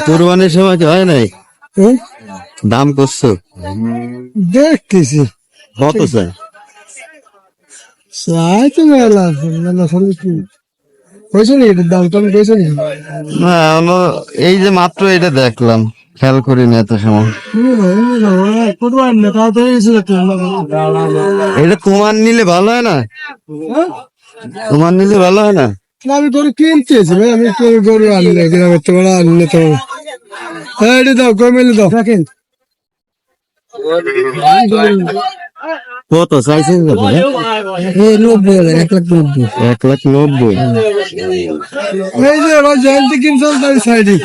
কোরবানির সময় কি হয় নাই? দাম করছো? দেখতেছি কত চাই? চাই তো মেলা মেলা কইছো নি এটার দাম তুমি কইছো নি? না এই যে মাত্র এটা দেখলাম, খেয়াল করিনি এত সময়। এটা তোমার নিলে ভালো হয় না? তোমার নিলে ভালো হয় না? আমি গরু কিনতেছি ভাই, আমি গরু আনলে গ্রামের তো বড় আনলে তো এটা দাও কমেলে দাও রাখেন। কত চাইছেন? 90,000, 1,90,000। 1,90,000। এই যে ভাই জয়ন্তী কিনছো তাই সাইডে